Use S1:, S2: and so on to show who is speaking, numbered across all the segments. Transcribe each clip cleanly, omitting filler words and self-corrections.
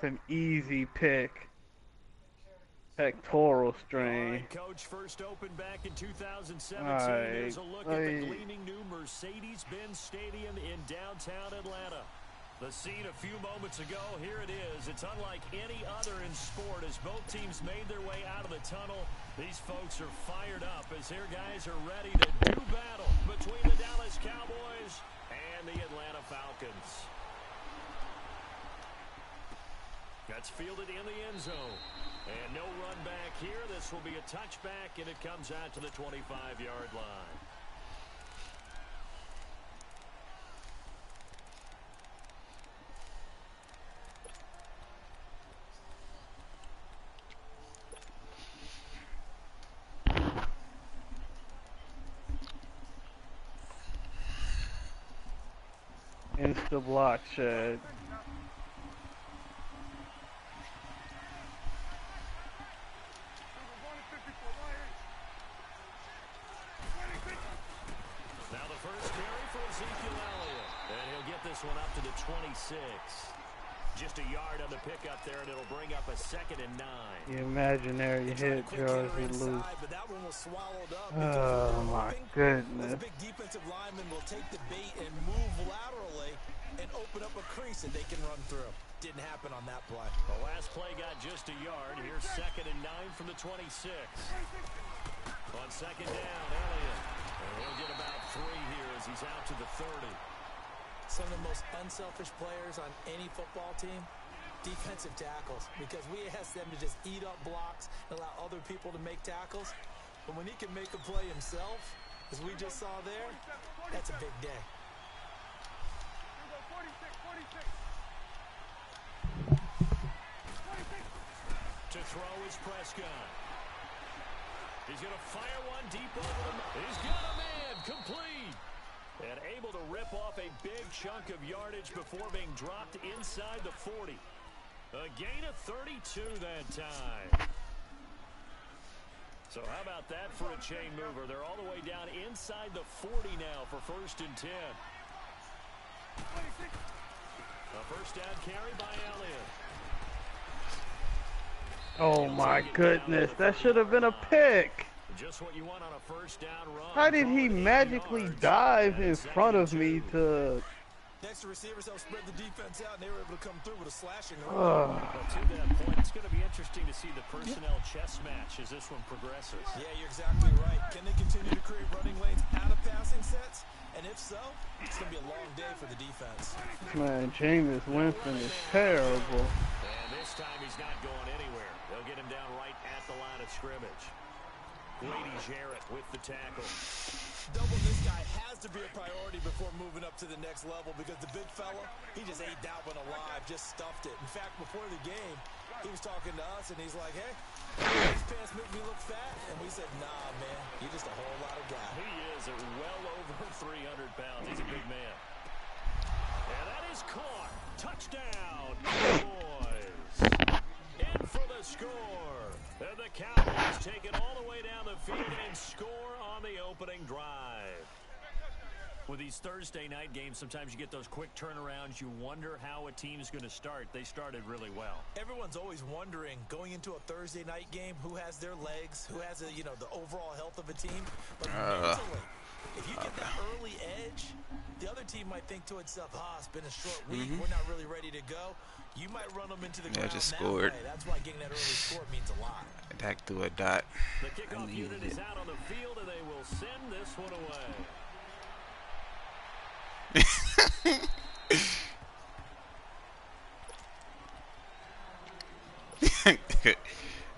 S1: an easy pick. Pectoral strain.
S2: All right, Coach, first opened back in 2017.
S1: Right.
S2: Here's a look at the gleaming new Mercedes-Benz Stadium in downtown Atlanta. The scene a few moments ago, here it is. It's unlike any other in sport as both teams made their way out of the tunnel. These folks are fired up as their guys are ready to do battle between the Dallas Cowboys and the Atlanta Falcons. That's fielded in the end zone. And no run back here. This will be a touchback, and it comes out to the 25-yard line.
S1: Insta block shed.
S2: One up to the 26. Just a yard on the pickup there, and it'll bring up a 2nd and 9.
S1: The imaginary hit, George, we lose.
S3: But that one was swallowed up.
S1: Oh my goodness.
S3: The big defensive lineman will take the bait and move laterally and open up a crease that they can run through. Didn't happen on that play.
S2: The last play got just a yard. Here's 2nd and 9 from the 26. On 2nd down, Elliott. And he'll get about 3 here as he's out to the 30.
S3: Some of the most unselfish players on any football team, defensive tackles, because we ask them to just eat up blocks and allow other people to make tackles. But when he can make a play himself, as we just saw there, that's a big day.
S2: To throw is Prescott. He's going to fire one deep over the middle. He's got a man, complete. And able to rip off a big chunk of yardage before being dropped inside the 40. A gain of 32 that time. So how about that for a chain mover? They're all the way down inside the 40 now for 1st and 10. A first down carry by Elliott.
S1: Oh my goodness, that should have been a pick.
S2: Just what you want on a first down run.
S1: How did he magically dive in front of me to...
S3: Next receivers help spread the defense out, and they were able to come through with a slashing run.
S2: But to that point, it's going to be interesting to see the personnel chess match as this one progresses.
S3: Yeah, you're exactly right. Can they continue to create running lanes out of passing sets? And if so, it's going to be a long day for the defense.
S1: Man, Jameis Winston is terrible.
S2: And this time he's not going anywhere. They'll get him down right at the line of scrimmage. Grady Jarrett with the tackle.
S3: Double this guy has to be a priority before moving up to the next level because the big fella, he just ate that one alive, just stuffed it. In fact, before the game, he was talking to us, and he's like, hey, these pants make me look fat. And we said, nah, man, you're just a whole lot of guy.
S2: He is well over 300 pounds. He's a big man. And that is caught. Touchdown, Cowboys. In for the score. And the Cowboys take it all the way down the field and score on the opening drive. With these Thursday night games, sometimes you get those quick turnarounds. You wonder how a team's going to start. They started really well.
S3: Everyone's always wondering, going into a Thursday night game, who has their legs, who has, the overall health of a team. But mentally, if you get that early edge, the other team might think to itself, it's been a short week. We're not really ready to go. You might run them into the ground.
S4: Just scored.
S3: That's why getting that early score means a lot.
S4: Attack through a dot.
S2: The kickoff unit is out on the field, and they will send this one away.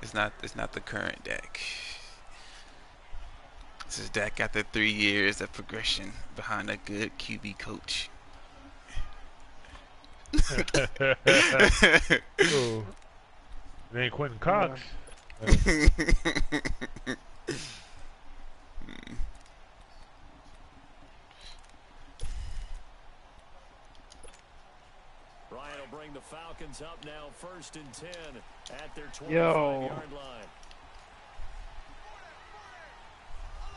S4: It's not the current deck. This is Dak after 3 years of progression behind a good QB coach.
S5: Ooh. It ain't Quentin Cox.
S2: Ryan will bring the Falcons up now, 1st and 10 at their 25-yard line.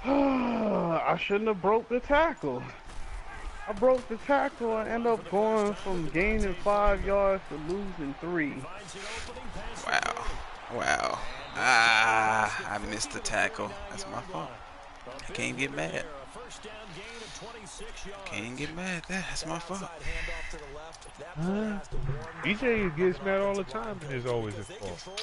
S1: I shouldn't have broke the tackle. I broke the tackle and end up going from gaining 5 yards to losing 3.
S4: Wow. Wow. Ah, I missed the tackle. That's my fault. I can't get mad. Can't get mad at that. That's my fault.
S5: BJ gets mad all the time, and it's always his fault.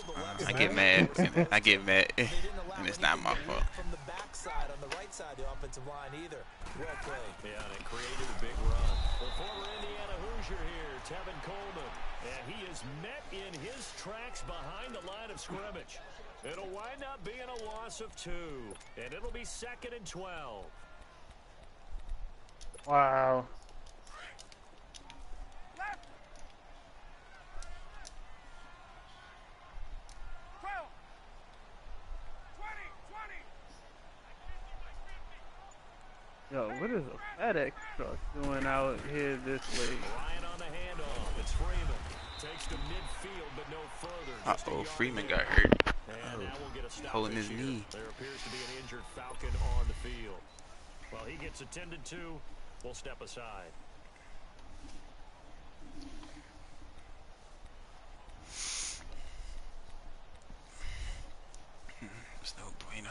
S4: I get mad. I get mad, and it's not my fault.
S3: From the backside on the right side of the offensive line either. Well played.
S2: Yeah, and it created a big run. The former Indiana Hoosier here, Tevin Coleman. And he is met in his tracks behind the line of scrimmage. It'll wind up being a loss of 2. And it'll be 2nd and 12.
S1: Wow. Yo, what is a FedEx truck doing out here this way?
S2: Ryan on the handoff. It's Freeman. Takes to midfield, but no further.
S4: Uh-oh, Freeman got hurt.
S2: And now we'll get a stop
S4: Holding his
S2: here.
S4: knee.
S2: There appears to be an injured Falcon on the field. While he gets attended to, we'll step aside.
S4: It's no bueno.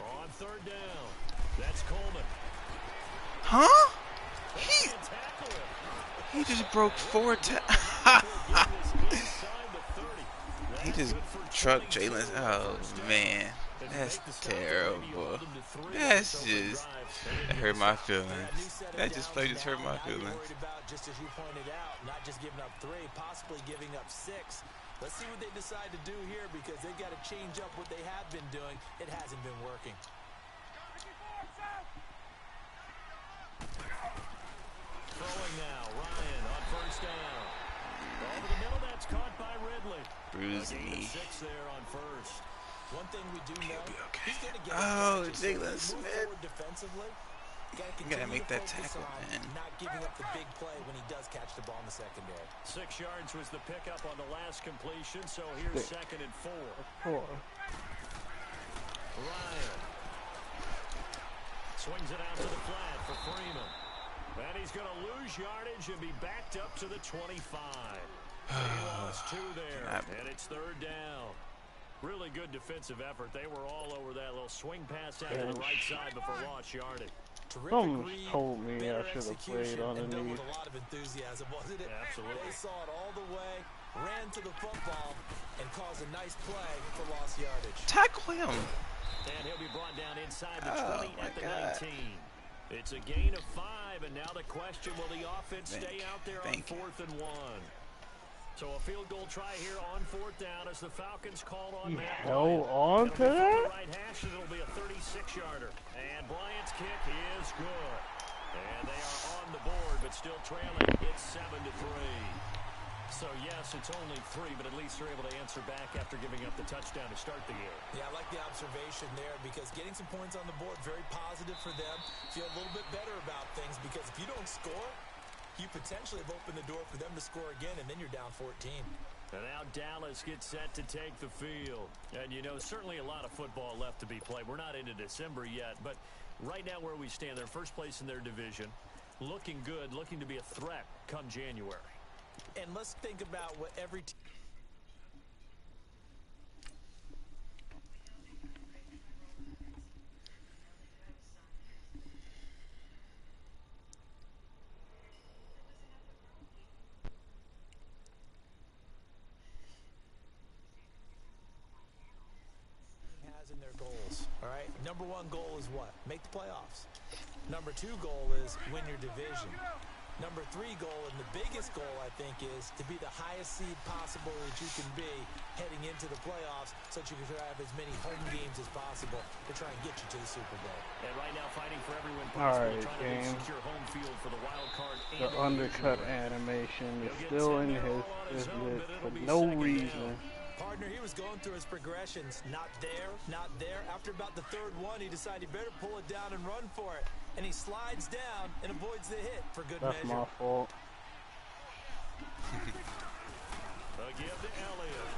S2: On 3rd down, that's Coleman.
S4: Huh? He just broke 4 He just trucked Jalen. Oh man, that's terrible. That's just that hurt my feelings. That just play just hurt my feelings.
S3: Just as you pointed out, not just giving up 3, possibly giving up 6. Let's see what they decide to do here because they've got to change up what they have been doing. It hasn't been working. Throwing now, Ryan on 1st down. Over the middle, that's caught by Ridley.
S4: Bruise me.
S3: 6 there on 1st. One thing we do know,
S4: Okay.
S3: he's going to get
S4: Oh,
S3: just
S4: Jalen
S3: move
S4: Smith.
S3: forward defensively.
S4: You gotta make that tackle, man.
S3: Not giving up the big play when he does catch the ball in the secondary.
S2: 6 yards was the pickup on the last completion, so here's 2nd and 4.
S1: 4.
S2: Ryan swings it out to the flat for Freeman. And he's going to lose yardage and be backed up to the 25. He lost 2 there, and it's 3rd down. Really good defensive effort. They were all over that little swing pass out to the right side before lost yardage.
S1: Someone told me I should have played underneath.
S3: With a lot of enthusiasm, wasn't it?
S2: Absolutely.
S3: They saw it all the way, ran to the football, and caused a nice play for lost yardage.
S4: Tackle him.
S2: And he'll be brought down inside the 20 at the 19. It's a gain of 5, and now the question, will the offense stay out there on 4th and 1? So a field goal try here on 4th down as the Falcons called on Matt
S1: held
S2: Bryant.
S1: on to that?
S2: Right hash, and it'll be a 36-yarder. And Bryant's kick is good. And they are on the board, but still trailing. It's 7-3. So, yes, it's only 3, but at least they're able to answer back after giving up the touchdown to start the game.
S3: Yeah, I like the observation there because getting some points on the board, very positive for them. Feel a little bit better about things because if you don't score, you potentially have opened the door for them to score again, and then you're down 14.
S2: And now Dallas gets set to take the field. And, you know, certainly a lot of football left to be played. We're not into December yet, but right now where we stand, they're first place in their division, looking good, looking to be a threat come January.
S3: And let's think about what every team has in their goals. All right, number 1 goal is what? Make the playoffs. Number 2 goal is win your division. Number 3 goal, and the biggest goal, I think, is to be the highest seed possible that you can be heading into the playoffs so that you can have as many home games as possible to try and get you to the Super Bowl.
S2: And right now fighting for every win
S1: All
S2: possible,
S1: right,
S2: trying
S1: game.
S2: to secure home field for the wild card.
S1: The undercut animation is still in his list for no reason.
S3: Partner, he was going through his progressions. Not there, not there. After about the 3rd one, he decided he better pull it down and run for it. and he slides down and avoids the hit for good
S1: That's
S3: measure.
S1: my fault.
S2: Give to Elliott.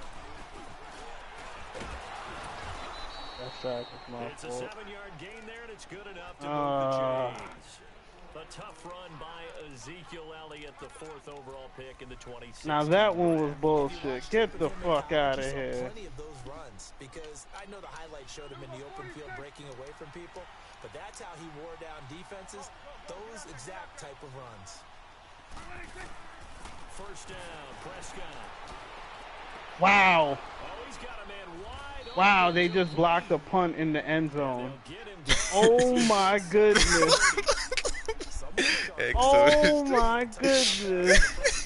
S1: That sack is my
S2: It's a
S1: fault.
S2: 7-yard gain there, and it's good enough to move the chains. A tough run by Ezekiel Elliott, the 4th overall pick in the 2016.
S1: Now that one was bullshit. Get the fuck out of
S3: You saw
S1: here.
S3: plenty of those runs because I know the highlight showed him in the open field breaking away from people, but that's how he wore down defenses. Those exact type of runs.
S2: First down, Prescott.
S1: Wow.
S2: Oh, he's got a man wide
S1: Wow,
S2: open.
S1: they just blocked a punt in the end zone.
S2: They'll get him down.
S1: Oh my goodness. Oh my goodness.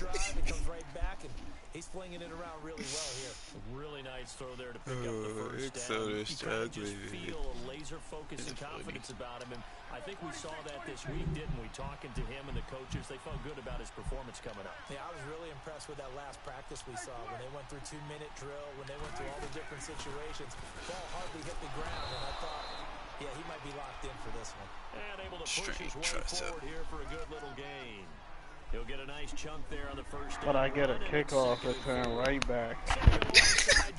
S3: Drive and comes right back, and he's flinging it around really well here.
S2: Really nice throw there to pick up the first down.
S4: Exoder
S2: You kind of just
S4: struggling.
S2: feel a laser focus and confidence about him, and I think we saw that this week, didn't we? Talking to him and the coaches, they felt good about his performance coming up.
S3: Yeah, I was really impressed with that last practice we saw when they went through 2-minute drill, when they went through all the different situations. Ball hardly hit the ground, and I thought, yeah, he might be locked in for this one.
S2: And able to push
S4: Straight
S2: his way
S4: trust up.
S2: forward here for a good little gain. He'll get a nice chunk there on the first down.
S1: But I get a
S2: run, and it's
S1: kickoff
S2: second and
S1: return
S2: 4.
S1: right back.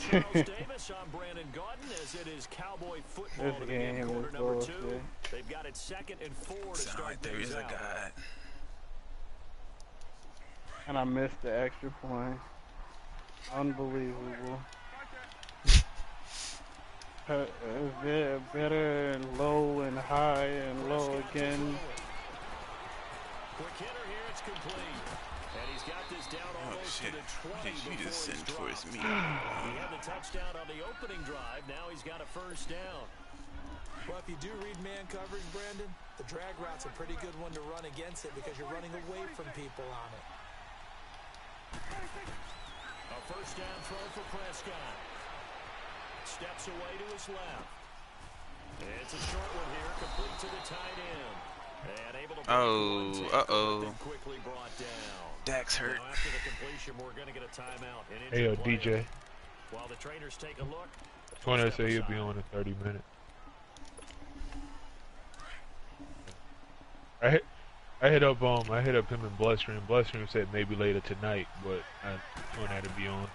S2: Charles Davis, I'm Brandon Gaudin, as it is Cowboy football
S1: This
S2: to begin
S1: game
S2: quarter
S1: is
S2: number 2.
S1: bullshit.
S2: They've got it 2nd and 4 to
S4: Sound
S2: start
S4: like there
S2: things
S4: is a
S2: out.
S4: God.
S1: And I missed the extra point. Unbelievable. Better and low and high and low again.
S2: Quick hitter here, it's complete. And he's got this down
S4: Oh
S2: almost
S4: shit.
S2: to the
S4: What
S2: 20
S4: did you
S2: before
S4: just
S2: he's
S4: send towards
S2: dropped.
S4: me?
S2: He had the touchdown on the opening drive. Now he's got a first down.
S3: Well, if you do read man coverage, Brandon, the drag route's a pretty good one to run against it because you're running away from people on it.
S2: A first down throw for Prescott. Steps away to his left. It's a short one here, complete to the tight end. And able to break one tackle, but then quickly brought down.
S4: Dak's hurt.
S2: Now after the completion, we're going to get a timeout. An
S5: Hey,
S2: injured player.
S5: DJ.
S2: While the trainers take a look.
S5: Corner
S2: step
S5: said he'll be
S2: aside.
S5: on in 30 minutes. I hit up him and Bloodstream. Bloodstream said maybe later tonight, but I want that to be on.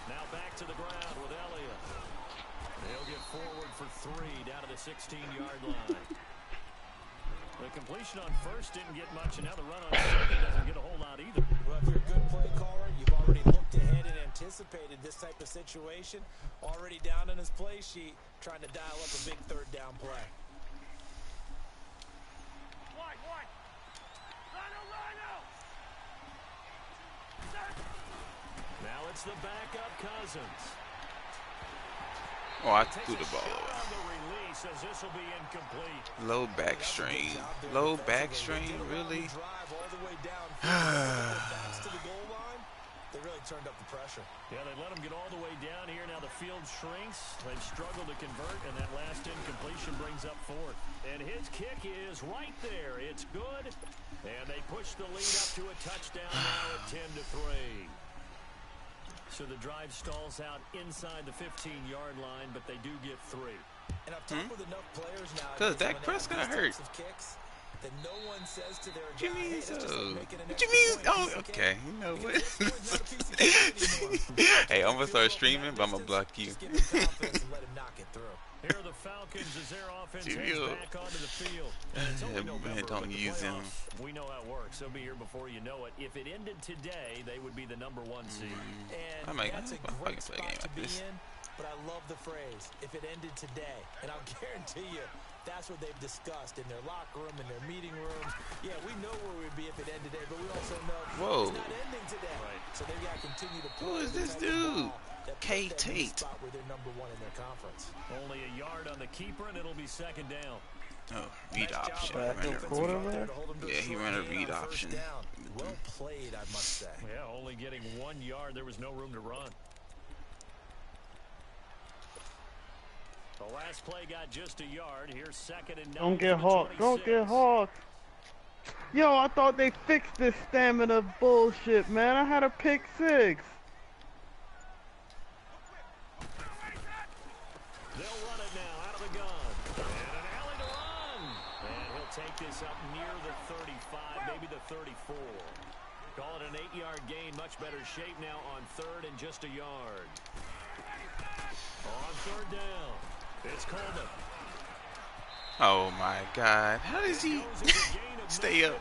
S2: Now back to the ground with Elliott. They'll get forward for 3 down to the 16-yard line. The completion on first didn't get much, and now the run on second doesn't get a whole lot either.
S3: Well, if you're a good play caller, you've already looked ahead and anticipated this type of situation. Already down in his play sheet, trying to dial up a big third down play.
S2: Now it's the backup Cousins.
S4: Oh, I threw the ball
S2: Shot
S4: away.
S2: on the release as this will be incomplete.
S4: Low back strain. Low back strain, really?
S3: Drive all the way down. Backs to the goal line. They really turned up the pressure.
S2: Yeah, they let him get all the way down here. Now the field shrinks. They've struggled to convert, and that last incompletion brings up 4th. And his kick is right there. It's good. And they push the lead up to a touchdown now at 10-3. So the drive stalls out inside the 15-yard line, but they do get 3.
S3: And I've talked with enough players now.
S4: Cause Dak Prescott hurt.
S3: Kicks, that no one says to their
S4: What you
S3: guy,
S4: mean
S3: hey, that's just
S4: so?
S3: like making an
S4: What you
S3: extra
S4: mean?
S3: point,
S4: Oh,
S3: piece of
S4: okay.
S3: cake.
S4: You know
S3: Because
S4: what?
S3: this one's not a piece of cake anymore.
S4: Hey, I'm gonna
S3: If you
S4: start
S3: feel
S4: streaming, but I'm gonna
S3: distance,
S4: block you.
S3: just give him confidence and let him knock it through.
S2: Here are the Falcons as their offense
S4: Dude,
S2: heads
S4: yo.
S2: back onto the field. And it's only
S4: Yeah,
S2: November,
S4: man,
S2: but
S4: don't
S2: the
S4: use him.
S2: playoffs, we know how it works. They'll be here before you know it. If it ended today, they would be the number 1 seed.
S3: And
S4: I might
S3: that's a
S4: I can
S3: great
S4: play a
S3: spot
S4: game
S3: to
S4: like
S3: be
S4: this.
S3: in, but I love the phrase, if it ended today. And I'll guarantee you, that's what they've discussed in their locker room, in their meeting rooms. Yeah, we know where we'd be if it ended today, but we also know
S4: Whoa.
S3: it's not ending today.
S2: Right.
S3: So they've got to continue to
S4: Who
S3: play
S4: is
S3: the
S4: this
S3: type of
S4: dude?
S3: ball that
S4: K.
S3: puts them in a
S4: Tate.
S3: spot where they're number 1 in their conference.
S2: Only a yard on the keeper, and it'll be 2nd down.
S4: Oh, read
S3: Nice job
S4: option.
S3: by the
S1: Back and
S3: defensive
S1: forth
S3: front there
S1: there?
S3: to hold them to a
S4: Yeah, he
S3: short
S4: ran a
S3: gain
S4: read
S3: on first
S4: option.
S3: down. Well played, I must say.
S2: Yeah, only getting 1 yard. There was no room to run. The last play got just a yard. Here's 2nd and 9.
S1: Don't get
S2: from the
S1: hawked. Don't
S2: 26.
S1: get hawked. Yo, I thought they fixed this stamina bullshit, man. I had a pick 6.
S2: They'll run it now out of the gun. And an alley to run. And he'll take this up near the 35, maybe the 34. Call it an 8-yard gain. Much better shape now on third and just a yard. On third down, it's Coleman.
S4: Oh my God! How does he stay up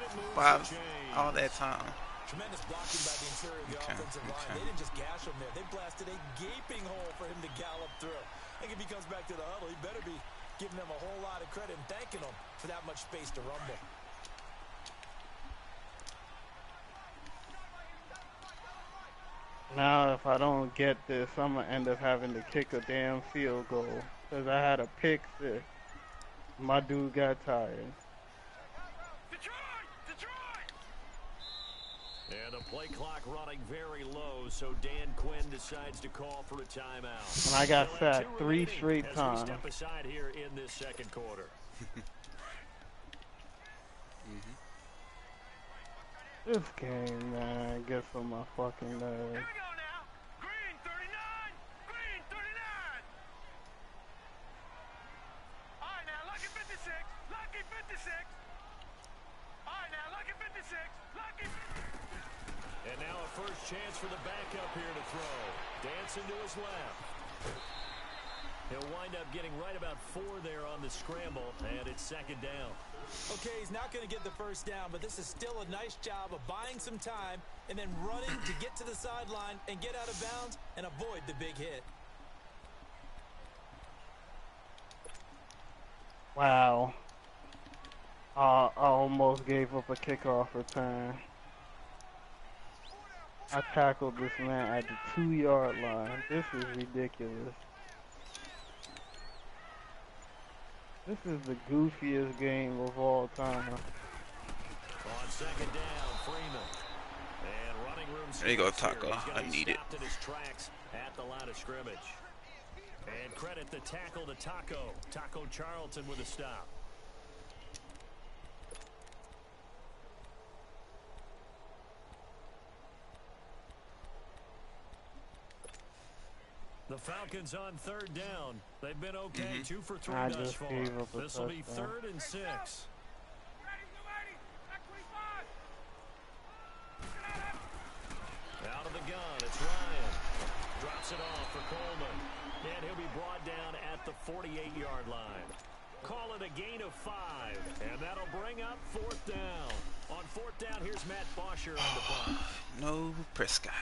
S4: all that time?
S3: Tremendous blocking by the interior of the offensive line. They didn't just gash him there. They blasted a gaping hole for him to gallop through. I think if he comes back to the huddle, he better be giving them a whole lot of credit and thanking them for that much space to rumble.
S1: Now, if I don't get this, I'm going to end up having to kick a damn field goal. Because I had a pick six. My dude got tired.
S2: And the play clock running very low, so Dan Quinn decides to call for a timeout.
S1: And I got sacked 3 straight times.
S2: Step aside here in this second quarter.
S1: This game, man, gets on my fucking nerves.
S2: And now a first chance for the backup here to throw. Dancing to his left. He'll wind up getting right about 4 there on the scramble, and it's second down.
S3: Okay, he's not going to get the first down, but this is still a nice job of buying some time and then running to get to the sideline and get out of bounds and avoid the big hit.
S1: Wow. I almost gave up a kickoff return. I tackled this man at the 2-yard line. This is ridiculous. This is the goofiest game of all time.
S2: On second down, Freeman. And running room.
S4: There you go, Taco. I need it.
S2: In his tracks at the line of scrimmage. And credit the tackle to Taco. Taco Charlton with a stop. The Falcons on third down. They've been okay, 2 for 3 thus far. This will be 3rd and 6. Out of the gun, it's Ryan. Drops it off for Coleman. And he'll be brought down at the 48-yard line. Call it a gain of 5. And that'll bring up 4th down. On 4th down, here's Matt Bosher on the punt.
S4: No Prescott.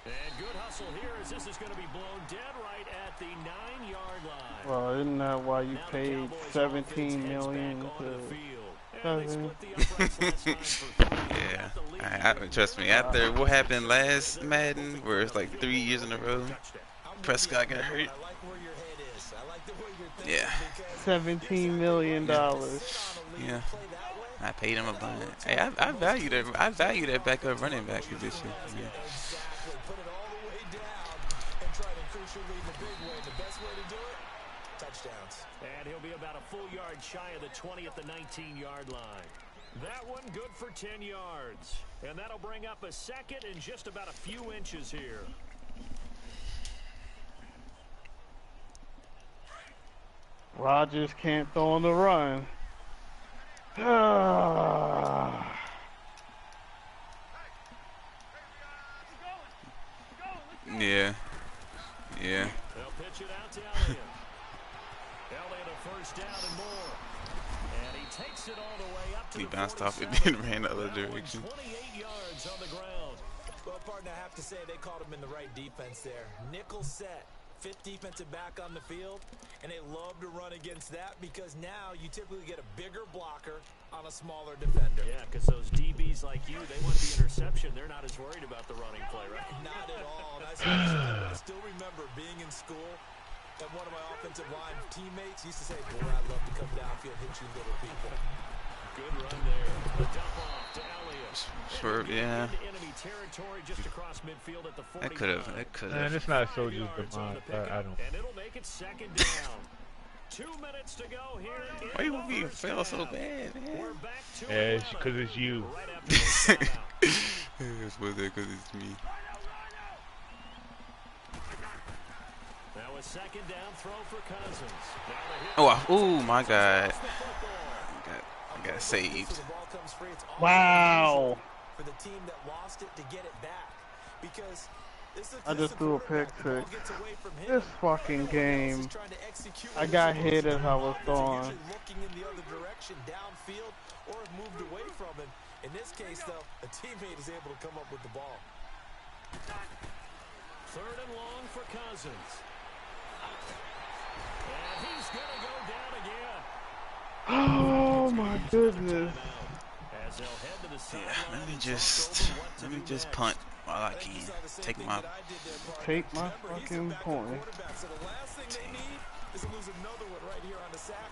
S2: And good hustle here as this is going to be blown dead right at the 9-yard line.
S1: Well, isn't that why you paid $17 million to Cousins?
S4: Yeah, trust me. After what happened last Madden, where it's like 3 years in a row, Prescott got hurt. Yeah.
S1: $17 million.
S4: Yeah. I paid him a bunch. Hey, I value that backup running back position. Yeah.
S3: Put it all the way down and try to crucial lead the big way. The best way to do it, touchdowns.
S2: And he'll be about a full yard shy of the 20 at the 19-yard line. That one good for 10 yards. And that'll bring up a 2nd and just about a few inches here.
S1: Rodgers can't throw on the run.
S4: Yeah. Yeah.
S2: They'll pitch it out to Elliott. Elliott a first down and more. And he takes it all the way up to
S4: He
S2: the
S4: bounced off it
S2: 47.
S4: and ran the other direction.
S2: 28 yards on the ground.
S3: Well, partner, I have to say they called him in the right defense there. Nickel set. 5th defensive back on the field, and they love to run against that because now you typically get a bigger blocker on a smaller defender.
S2: Yeah, because those DBs like you, they want the interception. They're not as worried about the running play, right?
S3: Not at all. I still remember being in school, and one of my offensive line teammates used to say, boy, I'd love to come downfield, hit you little people.
S2: Good run there. The dump off to Elliott.
S4: Sure, yeah.
S2: Enemy territory just across midfield at the 45.
S4: That could have.
S5: Man, it's not so just the mind. I don't.
S2: And it'll make it 2nd down. 2 minutes to go here.
S4: Why you want me to fail so bad, man?
S2: We're back to
S5: Yeah, it's because it's you.
S2: right after the timeout.
S4: It's worth it because it's me.
S2: Now a second down throw for Cousins.
S4: Oh my God. I got saved.
S1: Wow.
S3: For the team that lost it to get it back. Because
S1: I just threw a pick six. This fucking game. I got hit as I was throwing.
S3: Looking in the other direction, downfield, or have moved away from him. In this case, though, a teammate is able to come up with the ball.
S2: Third and long for Cousins. And he's going to go down again.
S1: Oh my goodness.
S2: As they'll head to the sideline.
S4: Yeah, let me just punt while I can. Take my
S1: fucking point.
S3: So the last thing they need is to lose another one right here on the sack.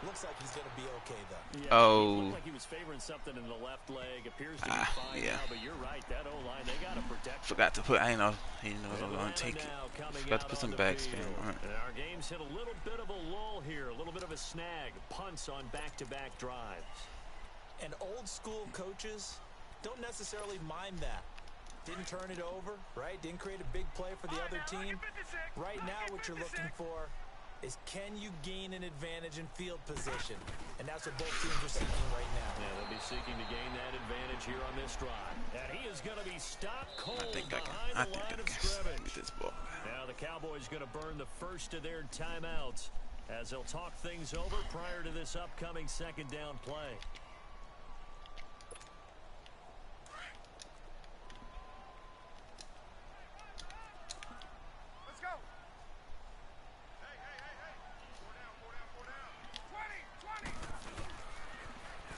S3: Looks like he's going to be okay, though.
S2: Yeah,
S4: oh.
S2: He looked like he was favoring something in the left leg. Appears to be fine
S4: yeah.
S2: now, but you're right. That O-line, they got to protect.
S4: Forgot to put, I didn't know I was going to take it. Forgot to put some backspin on it.
S2: And our game's hit a little bit of a lull here, a little bit of a snag. Punts on back-to-back drives.
S3: And old school coaches don't necessarily mind that. Didn't turn it over, right? Didn't create a big play for the other team. Right now what you're looking for is can you gain an advantage in field position? And that's what both teams are seeking right now.
S2: Yeah, they'll be seeking to gain that advantage here on this drive. And he is going to be stopped cold behind the line of scrimmage.
S4: Get this ball.
S2: Now the Cowboys going to burn the first of their timeouts as they'll talk things over prior to this upcoming second down play.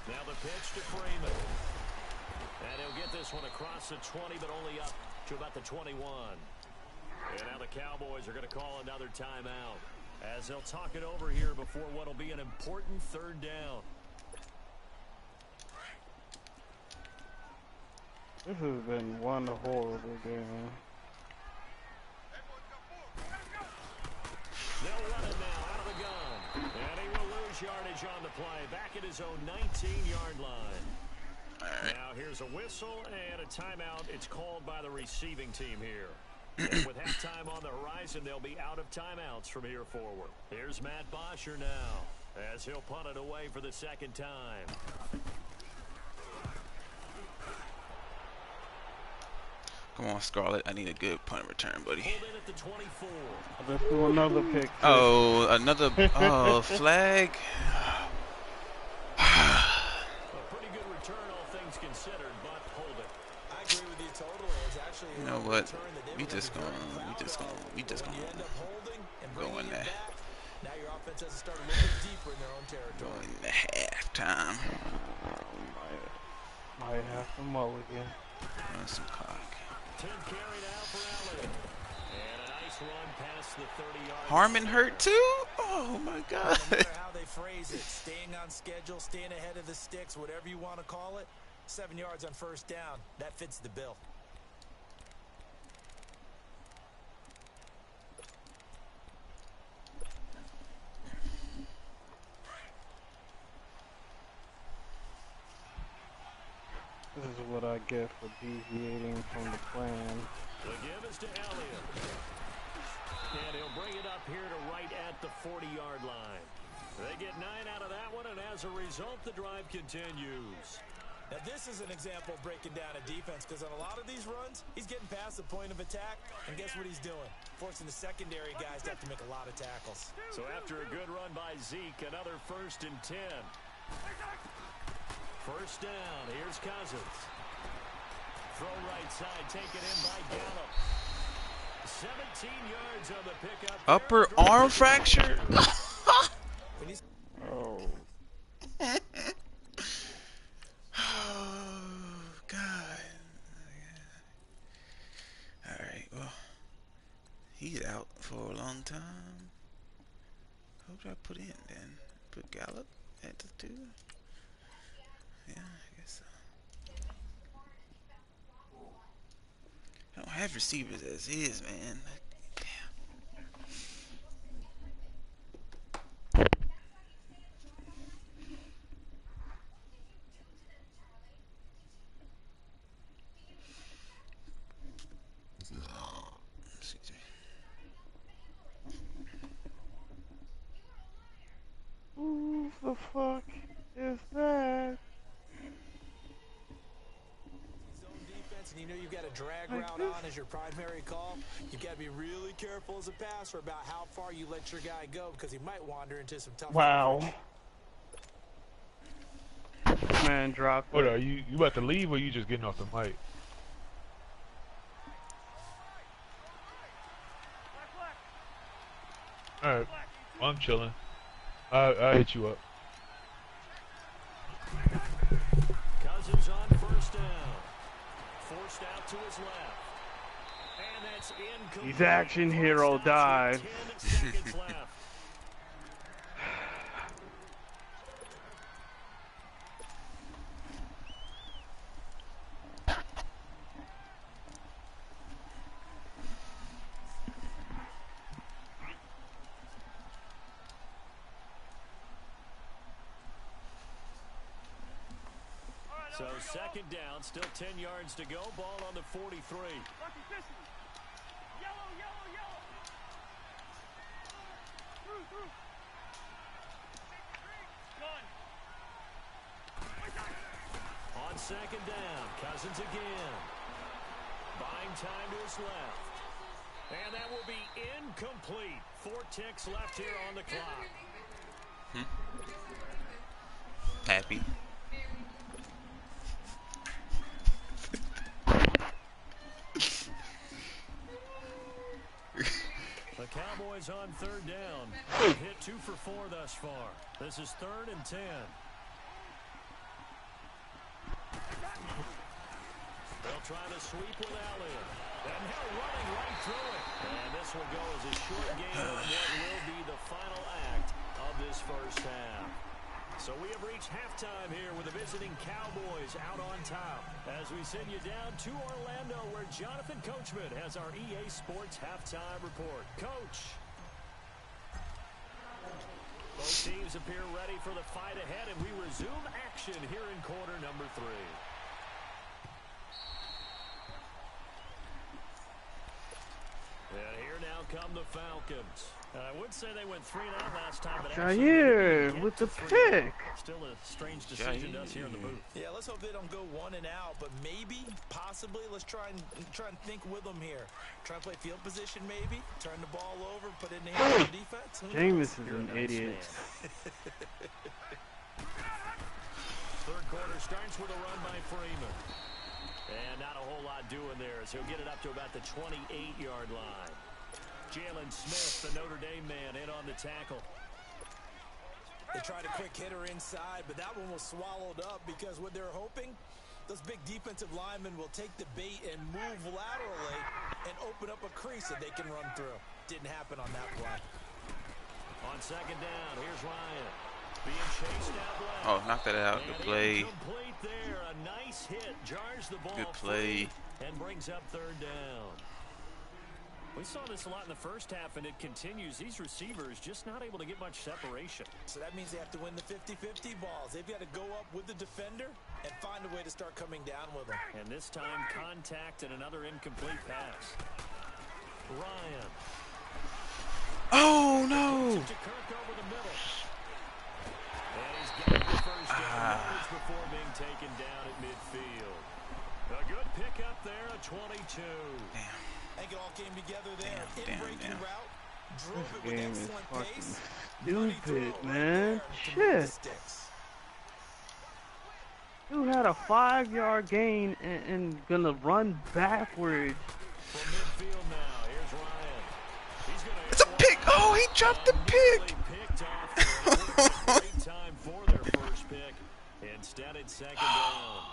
S2: Now the pitch to Freeman. And he'll get this one across the 20, but only up to about the 21. And now the Cowboys are going to call another timeout as they'll talk it over here before what will be an important third down.
S1: This has been one horrible game.
S2: They'll run it now out of the gun. And he will lose yardage on the play. Back at his own 19-yard line.
S4: Right.
S2: Now here's a whistle and a timeout. It's called by the receiving team here. And with halftime on the horizon, they'll be out of timeouts from here forward. Here's Matt Bosher now as he'll punt it away for the second time.
S4: Come on, Scarlett. I need a good punt return, buddy.
S2: Pulled in at the 24.
S1: Let's do another pick.
S4: Oh, another flag.
S2: A pretty good return, all things considered, but hold it.
S3: I agree with you totally. It's actually
S4: You know what? We just gonna go in there.
S3: Now your offense has to start a little bit deeper in their own territory.
S4: Go in the halftime.
S1: Might have to mulligan.
S4: Run some clock.
S2: 10 carried out for Elliott. And a nice run past the 30-yard.
S4: Harmon hurt too? Oh my God.
S3: No matter how they phrase it, staying on schedule, staying ahead of the sticks, whatever you want to call it, 7 yards on first down, that fits the bill.
S1: This is what I get for deviating from the plan.
S2: The give is to Elliott. And he'll bring it up here to right at the 40-yard line. They get 9 out of that one, and as a result, the drive continues.
S3: Now, this is an example of breaking down a defense, because on a lot of these runs, he's getting past the point of attack, and guess what he's doing? Forcing the secondary guys to have to make a lot of tackles.
S2: So after a good run by Zeke, another 1st and 10. First down, here's Cousins. Throw right side, taken in by Gallup. 17 yards on the pickup.
S4: Upper arm fracture?
S1: Oh.
S4: Oh, God. Alright, well, he's out for a long time. Who did I put in then? Put Gallup at the 2? Yeah, I guess so. I don't have receivers as is, man. Damn.
S3: and you know you've got a drag route on as your primary call, you've got to be really careful as a passer about how far you let your guy go because he might wander into some tough
S1: Wow. Man, dropped
S5: What
S1: it.
S5: are you about to leave or you just getting off the mic? Alright. Well, I'm chilling. I'll hit you up.
S2: Cousins on first down. Forced out to his left. And that's incomplete.
S1: He's action hero dive.
S2: 10 seconds left. So second down, still 10 yards to go. Ball on the 43. On second down, Cousins again. Buying time to his left. And that will be incomplete. 4 ticks left here on the clock.
S4: Happy.
S2: The Cowboys on third down. They've hit 2 for 4 thus far. This is 3rd and 10. They'll try to sweep with Elliott. And now running right through it. And this will go as a short game of what will be the final act of this first half. So we have reached halftime here with the visiting Cowboys out on top as we send you down to Orlando where Jonathan Coachman has our EA Sports halftime report. Coach. Both teams appear ready for the fight ahead, and we resume action here in quarter number 3. And here now come the Falcons. I would say they went 3-0 last time, but
S1: Jair with the pick.
S2: Still a strange decision to us here in the booth.
S3: Yeah, let's hope they don't go 1 and out, but maybe, possibly, let's try and think with them here. Try and play field position, maybe. Turn the ball over, put it in the hands of the defense.
S1: Jameis is an idiot.
S2: Third quarter starts with a run by Freeman. And not a whole lot doing there as he'll get it up to about the 28-yard line. Jalen Smith, the Notre Dame man, in on the tackle.
S3: They tried a quick hitter inside, but that one was swallowed up because what they're hoping, those big defensive linemen will take the bait and move laterally and open up a crease that they can run through. Didn't happen on that play.
S2: On second down, here's Ryan. Being chased out left.
S4: Oh, knock that out. Good play.
S2: Complete there. A nice hit. Jars the ball.
S4: Good play.
S2: And brings up third down. We saw this a lot in the first half, and it continues. These receivers just not able to get much separation.
S3: So that means they have to win the 50-50 balls. They've got to go up with the defender and find a way to start coming down with them.
S2: And this time, contact and another incomplete pass. Ryan.
S4: Oh, no.
S2: To Kirk over the middle. And he's got the first down before being taken down at midfield. A good pickup there, a 22.
S4: Damn.
S3: I think it all came together there. In-breaking route, drove it
S1: This
S3: with
S1: game is
S3: excellent pace.
S1: fucking
S3: Money throw
S1: stupid,
S3: right
S1: man.
S3: there to move the
S1: Shit.
S3: sticks.
S1: Dude had a 5-yard gain and gonna run backwards.
S2: From midfield now, here's Ryan. He's gonna
S4: It's a pick. Oh, he dropped the pick.
S2: picked off. Great time for their first pick. Instead, it's second down.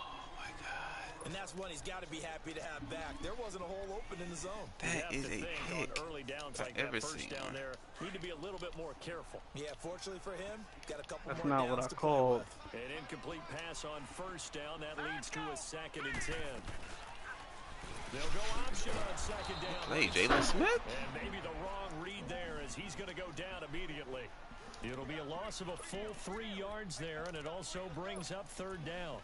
S3: And that's one he's got to be happy to have back. There wasn't a hole open in the zone.
S4: That is a pick.
S2: On early downs like
S4: I've ever
S2: that, first
S4: seen
S2: down
S4: one.
S2: there, need to be a little bit more careful.
S3: Yeah, fortunately for him, got a couple
S1: That's
S3: more
S1: not what
S3: downs
S1: I
S3: to
S1: called.
S3: play with.
S2: An incomplete pass on first down. That leads to a 2nd and 10. They'll go option on second down.
S4: Play Jalen Smith.
S2: And maybe the wrong read there as he's going to go down immediately. It'll be a loss of a full 3 yards there, and it also brings up third down.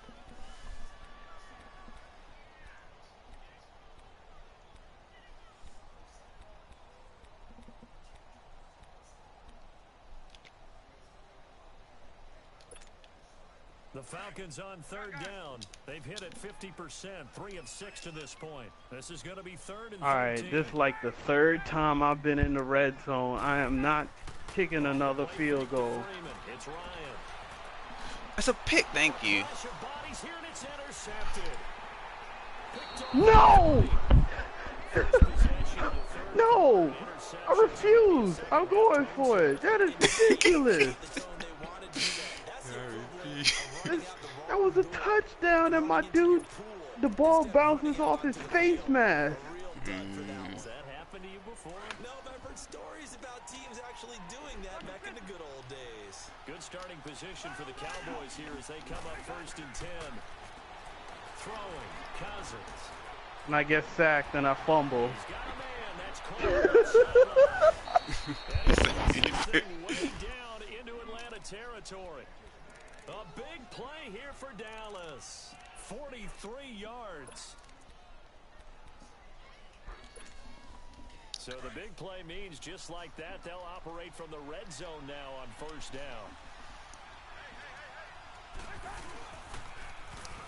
S2: The Falcons on third down. They've hit it 50%, 3 of 6 to this point. This is going to be third and 13.
S1: All right, this is like the third time I've been in the red zone. I am not kicking another field goal.
S2: It's Ryan.
S4: That's a pick, thank you.
S1: No! No! I refuse. I'm going for it. That is ridiculous. That was a touchdown, and my dude, the ball bounces off his face mask.
S2: Has that happened to you before?
S3: No, but I've heard stories about teams actually doing that back in the good old days.
S2: Good starting position for the Cowboys here as they come up first and 10. Throwing, Cousins.
S1: And I get sacked and I fumble.
S2: He's got a man, that's Carter. And he sends this thing way down into Atlanta territory. A big play here for Dallas. 43 yards. So the big play means just like that, they'll operate from the red zone now on first down.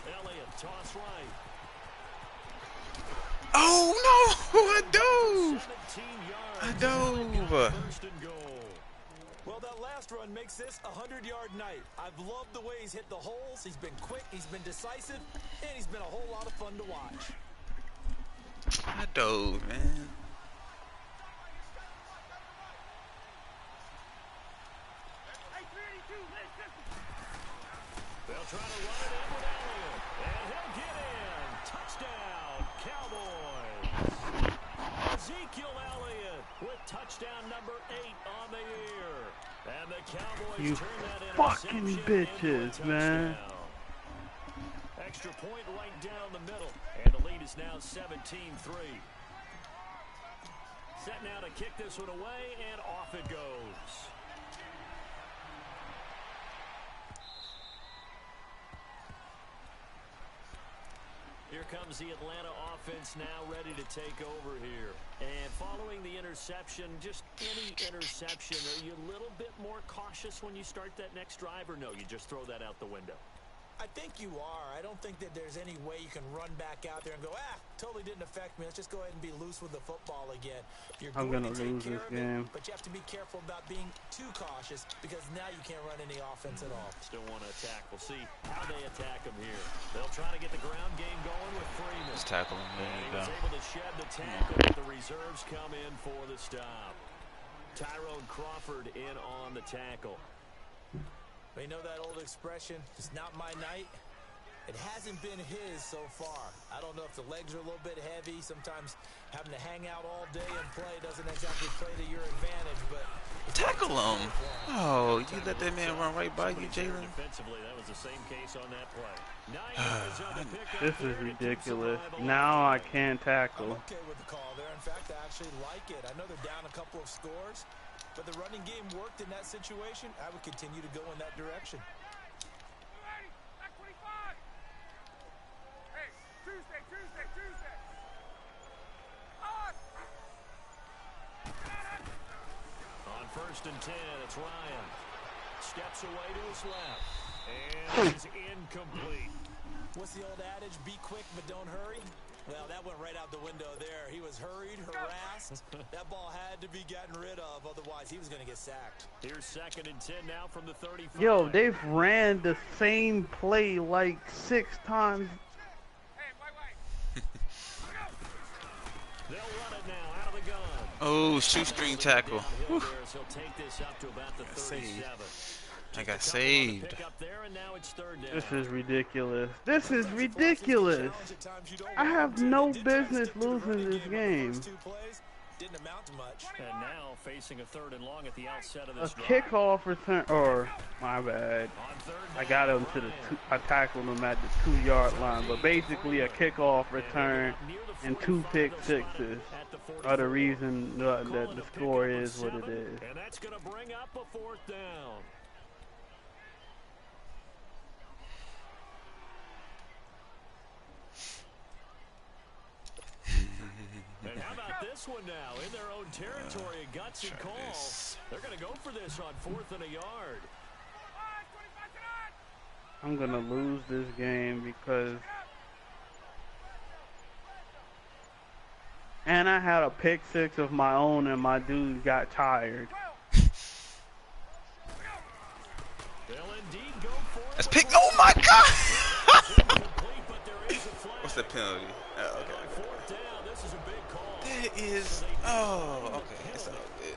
S2: Elliott, toss right.
S4: Oh, no! I dove!
S2: 17 yards.
S4: I dove!
S2: First and goal.
S3: Well, that last run makes this a 100-yard night. I've loved the way he's hit the holes. He's been quick, he's been decisive, and he's been a whole lot of fun to watch.
S4: I dove, man.
S2: They'll try to run it in with Elliott, and he'll get in. Touchdown, Cowboys. Ezekiel Elliott with touchdown number 8 on the year. And the Cowboys
S1: You
S2: turn that
S1: fucking
S2: interception
S1: bitches,
S2: into a
S1: man.
S2: touchdown. Extra point right down the middle, and the lead is now 17-3. Set now to kick this one away, and off it goes. Here comes the Atlanta offense now ready to take over here. And following the interception, just any interception, are you a little bit more cautious when you start that next drive, or no, you just throw that out the window?
S3: I think you are. I don't think that there's any way you can run back out there and go, totally didn't affect me. Let's just go ahead and be loose with the football again.
S1: I'm going to lose this game.
S3: But you have to be careful about being too cautious because now you can't run any offense at all.
S2: Still want to attack. We'll see how they attack him here. They'll try to get the ground game going with Freeman.
S4: Just tackle him. There
S2: And
S4: you
S2: he
S4: go.
S2: was able to shed the tackle, but the reserves come in for the stop. Tyrone Crawford in on the tackle.
S3: You know that old expression, it's not my night? It hasn't been his so far. I don't know if the legs are a little bit heavy. Sometimes having to hang out all day and play doesn't exactly play to your advantage, but
S4: Tackle him. Oh, you let that man run right by you, Jalen.
S2: Defensively, that was the same case on that play. 9 yards on the pickup
S1: This
S2: there
S1: is
S2: to
S1: ridiculous.
S2: survive
S1: Now I
S2: alive.
S1: can't
S3: I'm
S1: tackle.
S3: okay with the call there. In fact, I actually like it. I know they're down a couple of scores, but the running game worked in that situation. I would continue to go in that direction.
S2: On first and 10, it's Ryan. Steps away to his left. And is incomplete.
S3: What's the old adage? Be quick, but don't hurry. Well, that went right out the window there. He was hurried, harassed. That ball had to be gotten rid of, otherwise he was going to get sacked.
S2: Here's second and 10 now from the 35.
S1: Yo, they've ran the same play like 6 times.
S2: They'll run it now out of the gun.
S4: Oh, shoestring tackle.
S2: He'll take this up to about the 37.
S4: I got saved.
S2: Pick up there, and now it's third down.
S1: This is ridiculous. This is ridiculous. I have no business losing this game.
S3: Didn't amount to much.
S2: And now facing a third and long at the outset of
S1: A
S2: this drive.
S1: kickoff return, or my bad.
S2: On third
S1: I
S2: down,
S1: got him to the I tackled him at the 2-yard line, but basically a kickoff return and 2 pick sixes are the reason that the score is what it is.
S2: And that's going to bring up a fourth down. And how about this one now? In their own territory, a gutsy
S4: try
S2: call.
S4: this.
S2: They're going to go for this on 4th and a yard.
S1: I'm gonna lose this game because, and I had a pick six of my own and my dude got tired.
S4: Let's pick. Oh my God! What's the penalty? Oh, okay. That is. Oh, okay. It's all good.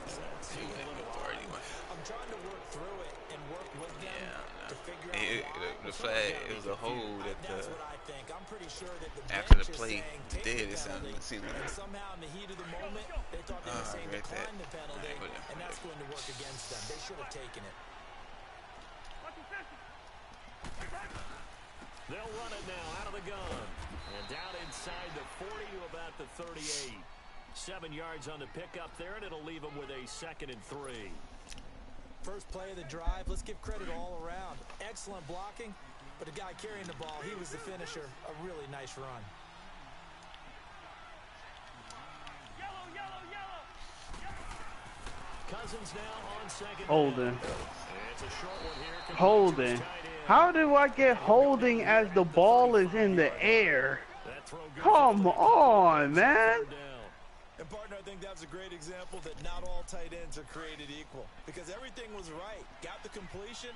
S3: I'm trying to work through it and work with them to figure out
S4: the flag. It was a hold at
S3: that's what I think. I'm pretty sure that the
S4: after the
S3: bench is
S4: play
S3: saying,
S4: did. It
S3: take the penalty,
S4: seemed
S3: and
S4: like.
S3: somehow in the heat of the moment they thought they were saying
S4: Right
S3: decline the penalty,
S4: right,
S3: and that's going to work against them. They should have taken it.
S2: They'll run it now out of the gun. And down inside the 40 to about the 38. 7 yards on the pickup there, and it'll leave them with a 2nd and 3.
S3: First play of the drive, let's give credit all around. Excellent blocking, but the guy carrying the ball, he was the finisher. A really nice run.
S2: Cousins now on 2nd.
S1: Holding.
S2: It's a short one here.
S1: Holding. How do I get holding as the ball is in the air? Come on, man.
S3: And partner, I think that's a great example that not all tight ends are created equal, because everything was right. Got the completion,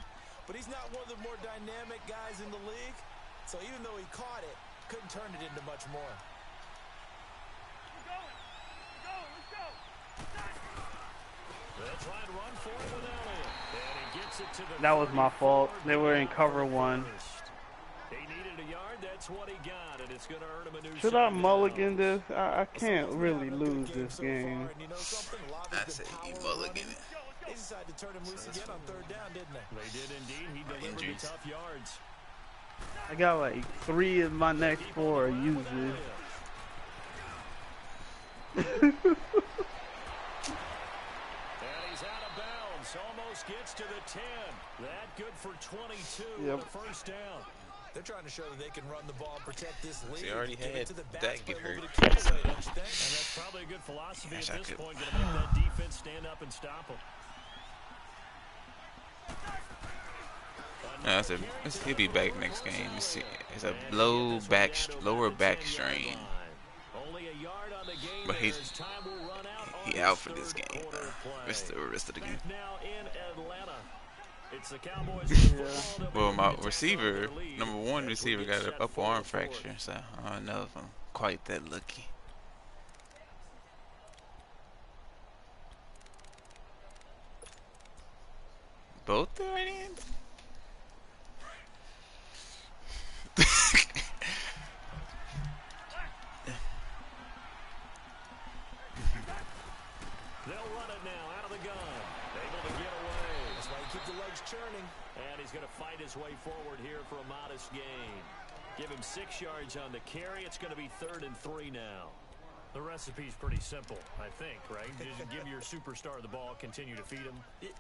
S3: but he's not one of the more dynamic guys in the league. So even though he caught it, couldn't turn it into much more.
S1: That was my fault. They were in cover one. Should I mulligan this? I can't really lose this game.
S4: I say he mulligan it.
S3: They decided to turn him loose again on 3rd down, didn't they?
S2: They did indeed. He delivered the tough yards.
S1: I got like 3 of my next 4 uses.
S2: Almost gets to the 10. That good for 22.
S1: Yep.
S2: The first down.
S3: They're trying to show that they can run the ball and protect this lead.
S4: He already had that get hurt.
S2: And that's probably a good philosophy at this point. Going to make that defense stand up and stop them.
S4: He'll be back next game. It's a lower back strain. But he out for this game. Rest of the game. Well, my receiver, number 1 receiver, got an upper arm fracture, so I don't know if I'm quite that lucky. Both the right hands?
S2: They'll run it now out of the gun. Able to get away.
S3: That's why you keep the legs churning.
S2: And he's going to fight his way forward here for a modest gain. Give him 6 yards on the carry. It's going to be 3rd and 3 now. The recipe's pretty simple, I think, right? Just give your superstar the ball, continue to feed him.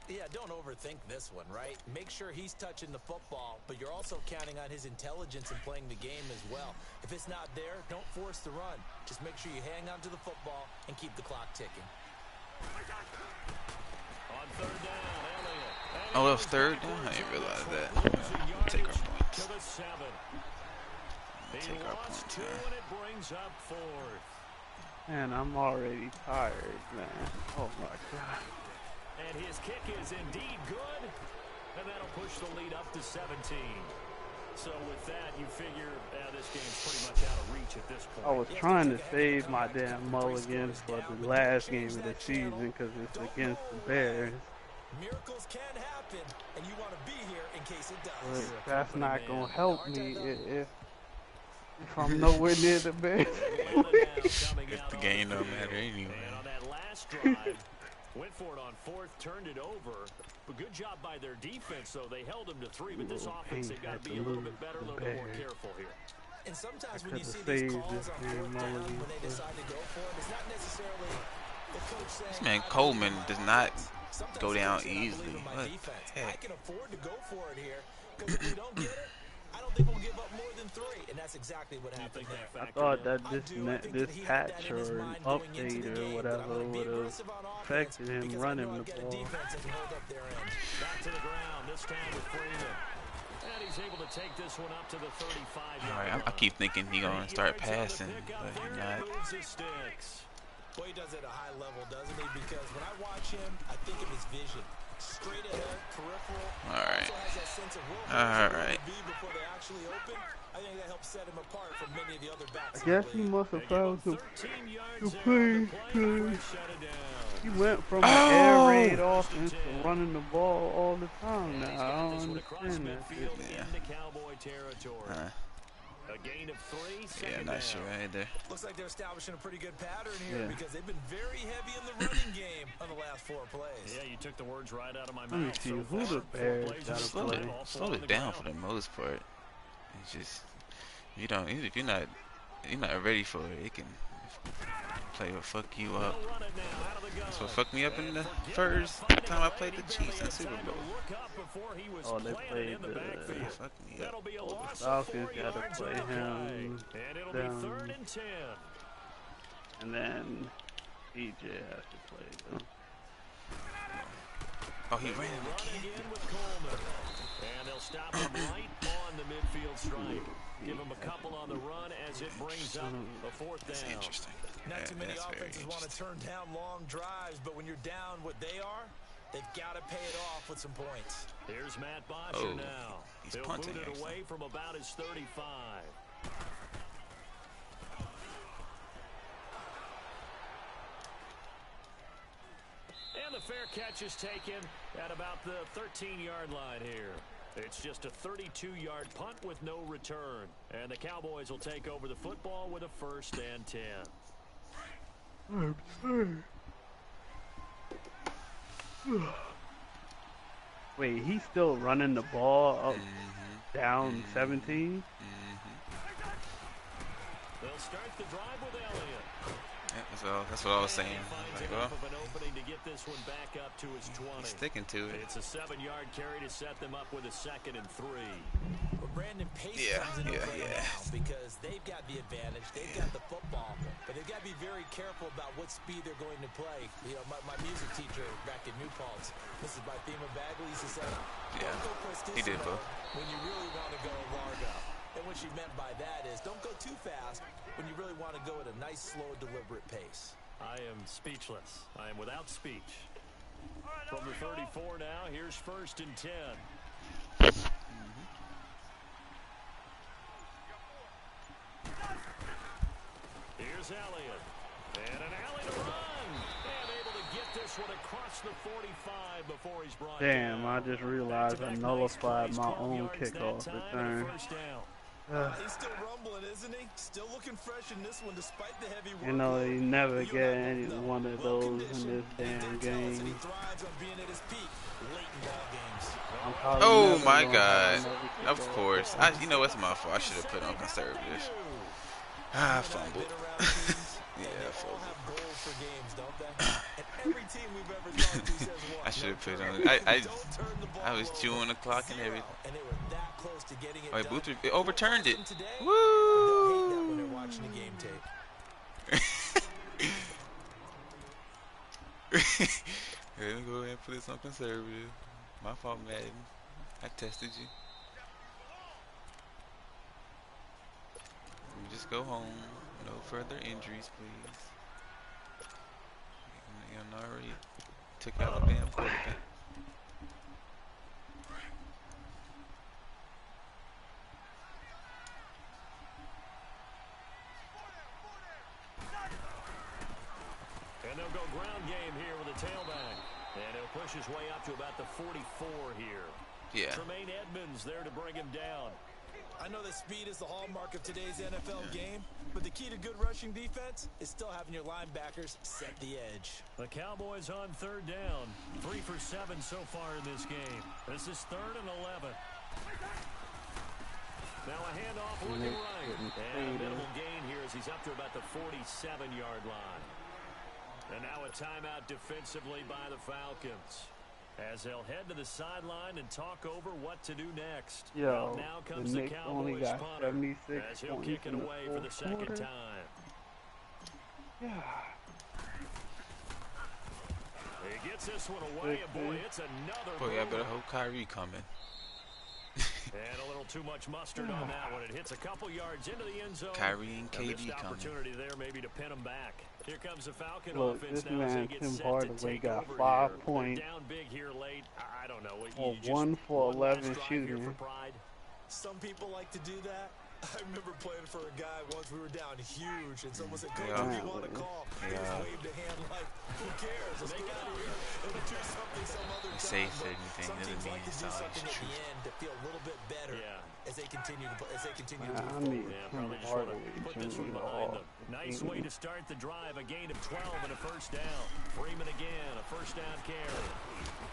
S3: Yeah, don't overthink this one, right? Make sure he's touching the football, but you're also counting on his intelligence in playing the game as well. If it's not there, don't force the run. Just make sure you hang on to the football and keep the clock ticking.
S2: On 3rd down, Elliott.
S4: Oh, that was 3rd down? I didn't realize that. Take our points.
S2: To the 7.
S4: Take our points,
S2: He lost 2, and it brings up 4th.
S1: Man, I'm already tired, man. Oh my God.
S2: And his kick is indeed good. And that'll push the lead up to 17. So with that, you figure this game's pretty much out of reach at this point.
S1: I was trying to save my damn mulligan for the last game of the season because it's against the Bears.
S3: Miracles can happen, and you want to be here in case it does.
S1: But that's not going to help me if I'm nowhere near the Bears.
S4: If the game don't matter anyway.
S2: And on that last drive, went for it on 4th, turned it over. But good job by their defense, though. They held them to 3, but this offense, they've got to be a little bit better, a little bit more careful here.
S3: And sometimes when you see these calls on 4th down, when they decide to go for it, it's not necessarily the coach saying,
S4: This man Coleman does not go down easily. What the
S3: I
S4: heck?
S3: can afford to go for it here, because if we don't get it, I don't think we'll give up more than 3, and that's exactly what happened there.
S1: I thought that this patch or update or whatever would have affected him running the ball.
S2: Back to the ground, this time with Freeman. And he's is able to take this one up to the 35.
S4: All right, I keep thinking he gonna start passing, but he's not.
S3: Well, he does it at a high level, doesn't he? Because when I watch him, I think of his vision. Straight ahead, peripheral.
S4: All right.
S3: Also has that sense of will
S4: All right.
S3: before they actually open. I think that helps set him apart from many of the other backs.
S1: I guess he must have found to play. He went from an air raid offense to running the ball all the time now. I don't understand that shit.
S4: Yeah.
S2: A gain of 3.
S4: Yeah, not sure either.
S3: Looks like they're establishing a pretty good pattern here because they've been very heavy in the running game on the last 4 plays.
S2: Yeah, you took the words right out of my mouth.
S1: Let me see who the Bears gotta play.
S4: Slow it down for the most part. It's just if you're not ready for it, it can play or fuck you up. That's what fucked me up in the first time I played the Chiefs in Super Bowl.
S1: Oh, they played the
S4: Fucked me up.
S1: Falcons gotta play him down. And then DJ has to play them.
S4: Oh, he ran.
S2: And they'll stop him right on the midfield stripe. Give him a couple on the run as it brings up a 4th down.
S4: That's interesting.
S3: Not too many
S4: That's very
S3: offenses want to
S4: interesting.
S3: turn down long drives, but when you're down what they are, they've got to pay it off with some points.
S2: Here's Matt Bosher now.
S4: He's
S2: He'll
S4: punting,
S2: boot it
S4: actually.
S2: away from about his 35. And the fair catch is taken at about the 13-yard line here. It's just a 32-yard punt with no return. And the Cowboys will take over the football with a 1st and 10.
S1: I'm sorry. Wait, he's still running the ball up down 17?
S2: They'll start the drive with Elliott.
S4: Yeah, that's what I was saying. Like, well,
S2: Of an opening to get this one back up to his 20.
S4: he's sticking to it.
S2: It's a 7-yard carry to set them up with a 2nd and 3.
S3: But Brandon Pace
S4: Yeah,
S3: comes into
S4: yeah,
S3: play
S4: yeah.
S3: now because they've got the advantage. They've got the football, but they've got to be very careful about what speed they're going to play. You know, my music teacher back in New Paltz, Mrs. Bythema Bagley, used to say,
S4: Yeah,
S3: don't go
S4: he did
S3: prestissimo
S4: both.
S3: when you really want to go largo. And what she meant by that is don't go too fast when you really want to go at a nice, slow, deliberate pace.
S2: I am speechless. I am without speech. From the 34 now, here's 1st and 10. Here's Elliott. And an alley to run. And able to get this one across the 45 before he's brought
S1: Damn,
S2: down.
S1: I just realized I nullified my own kickoff return.
S3: He's still rumbling, isn't he? Still looking fresh in this one despite the heavy work.
S1: You know, you never get any one of those in this damn game.
S3: He thrives on being at his peak late in ball games.
S1: I'm probably
S4: Oh
S1: never
S4: my
S1: gonna
S4: God!
S1: have another
S4: Of
S1: kickoff.
S4: course, you know what's my fault. I should have put on conservative. I fumbled. Yeah, I fumbled.
S3: Have goals for games, don't they? And every team we've ever talked to says what?
S4: I should have put on.
S3: Don't turn the ball
S4: I was
S3: over.
S4: chewing the clock and everything.
S3: And they were that close to getting it
S4: Oh,
S3: done.
S4: Booth overturned it.
S3: Today,
S4: Woo!
S3: they'll hate that when they're watching the game tape.
S4: Let me go ahead and put this on conservative. My fault, Madden. I tested you. Let me just go home. No further injuries, please. You already took out a damn quarterback.
S2: And they'll go ground game here with a tailback. And he'll push his way up to about the 44 here.
S4: Yeah.
S2: Tremaine Edmonds there to bring him down.
S3: I know that speed is the hallmark of today's NFL game, but the key to good rushing defense is still having your linebackers set the edge.
S2: The Cowboys on 3rd down. 3 for 7 so far in this game. This is 3rd and 11. Now a handoff looking right. And a minimal gain here as he's up to about the 47-yard line. And now a timeout defensively by the Falcons, as they'll head to the sideline and talk over what to do next.
S1: Yo,
S2: now
S1: the
S2: comes the
S1: Knicks only
S2: Cowboys
S1: got
S2: punter,
S1: 76
S2: as he'll
S1: points
S2: kick it
S1: in the
S2: away for the
S1: fourth
S2: 2nd
S1: quarter.
S2: time.
S1: Yeah.
S2: He gets this one away, and boy, it's another
S4: Boy, I better
S2: mover.
S4: hope Kyrie coming.
S2: And a little too much mustard on that one. It hits a couple yards into the end zone.
S4: Kyrie and KD
S2: missed
S4: coming.
S2: Opportunity there maybe to pin them back. Here comes the Falcon
S1: Look,
S2: offense
S1: this
S2: now as they
S1: man
S2: get
S1: Tim
S2: set to
S1: Hardaway
S2: take
S1: got
S2: over
S1: 5
S2: here.
S1: points.
S2: They're down big here late. I don't know.
S1: Or
S2: You just
S1: 1 for
S2: one last
S1: 11
S2: drive here
S1: shooting.
S2: for pride.
S3: Some people like to do that. I remember playing for a guy once we were down huge, and someone said, Coach,
S4: Yeah.
S3: what do you want to call? He just
S4: Yeah.
S3: waved a hand like, who cares? Let's get out of here and do something some other
S4: They
S3: time.
S4: say
S3: But
S4: anything
S3: some
S4: doesn't
S3: teams
S4: mean
S3: like to
S4: it's
S3: do
S4: always
S3: something at
S4: true.
S3: the end to feel a little bit better as they continue to
S1: Man, I
S3: move
S1: need
S3: forward.
S2: Yeah,
S1: Tim
S2: probably just want
S1: Hardaway
S2: to put this one
S1: Jr.
S2: behind
S1: off
S2: them.
S1: the
S2: Nice
S1: team.
S2: way to start the drive. A gain of 12 and a first down. Freeman again, a first down carry.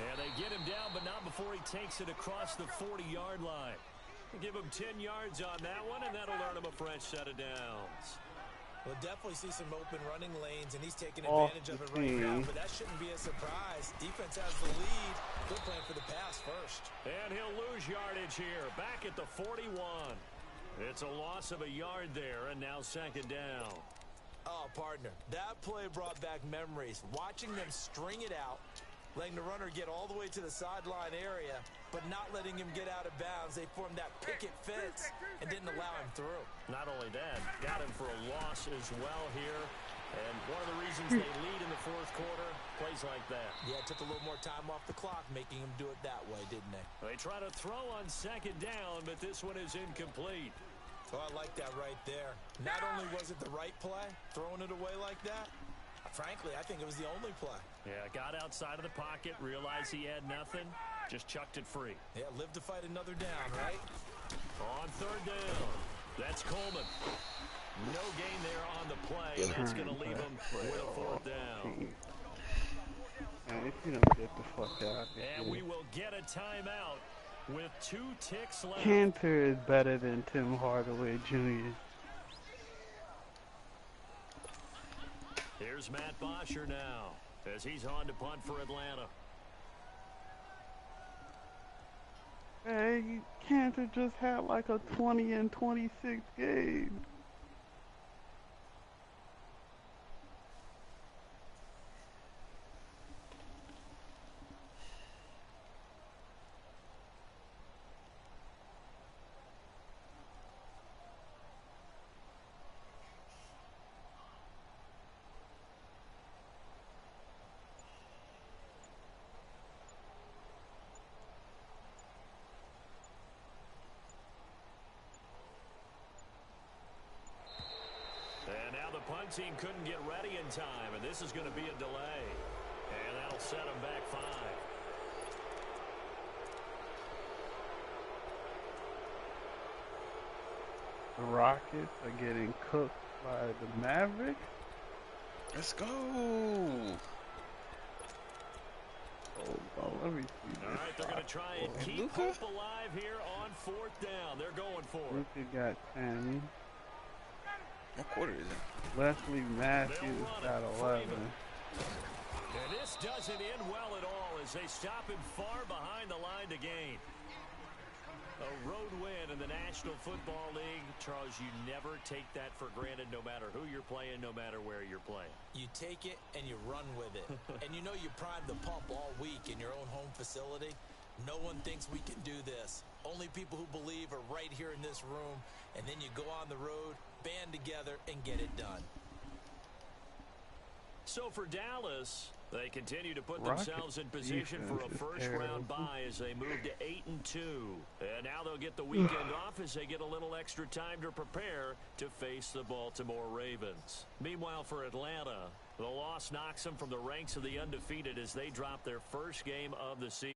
S2: And they get him down, but not before he takes it across the 40-yard line. Give him 10 yards on that one, and that'll earn him a fresh set of downs.
S3: We'll definitely see some open running lanes, and he's taking
S1: Off
S3: advantage of
S1: the
S3: it right now,
S1: team.
S3: but that shouldn't be a surprise. Defense has the lead. They're playing for the pass first.
S2: And he'll lose yardage here, back at the 41. It's a loss of a yard there, and now second down.
S3: Oh, partner, that play brought back memories. Watching them string it out, letting the runner get all the way to the sideline area, but not letting him get out of bounds. They formed that picket fence and didn't allow him through.
S2: Not only that, got him for a loss as well here. And one of the reasons they lead in the fourth quarter, plays like that.
S3: Yeah, it took a little more time off the clock, making him do it that way, didn't they?
S2: They try to throw on second down, but this one is incomplete.
S3: Oh, I like that right there. Not only was it the right play, throwing it away like that, frankly, I think it was the only play.
S2: Yeah, got outside of the pocket, realized he had nothing, just chucked it free.
S3: Yeah, live to fight another down, right?
S2: On third down, that's Coleman. No gain there on the play, and that's going to leave him with a fourth down.
S1: Man, if you don't get the fuck out of here.
S2: And we will get a timeout with 2 ticks left.
S1: Cantor is better than Tim Hardaway Jr.
S2: Here's Matt Bosher now, as he's on to punt for Atlanta.
S1: Hey, Cantor just had like a 20 and 26 game.
S2: And now the punt team couldn't get ready in time, and this is going to be a delay. And that'll set them back 5.
S1: The Rockets are getting cooked by the Mavericks.
S4: Let's go.
S1: Oh, let me see this.
S2: All right, they're going to try and keep
S4: Luka?
S2: hope alive here on fourth down. They're going for it.
S1: Luka got 10.
S4: What quarter is it?
S1: Leslie Matthews got 11.
S2: And this doesn't end well at all as they stop him far behind the line to gain. A road win in the National Football League. Charles, you never take that for granted no matter who you're playing, no matter where you're playing.
S3: You take it and you run with it. And you know you primed the pump all week in your own home facility. No one thinks we can do this. Only people who believe are right here in this room. And then you go on the road, band together, and get it done.
S2: So for Dallas, they continue to put
S1: Rockets
S2: themselves in position for a
S1: defense is
S2: first-round
S1: terrible.
S2: bye as they move to 8-2. And now they'll get the weekend off as they get a little extra time to prepare to face the Baltimore Ravens. Meanwhile, for Atlanta, the loss knocks them from the ranks of the undefeated as they drop their first game of the season.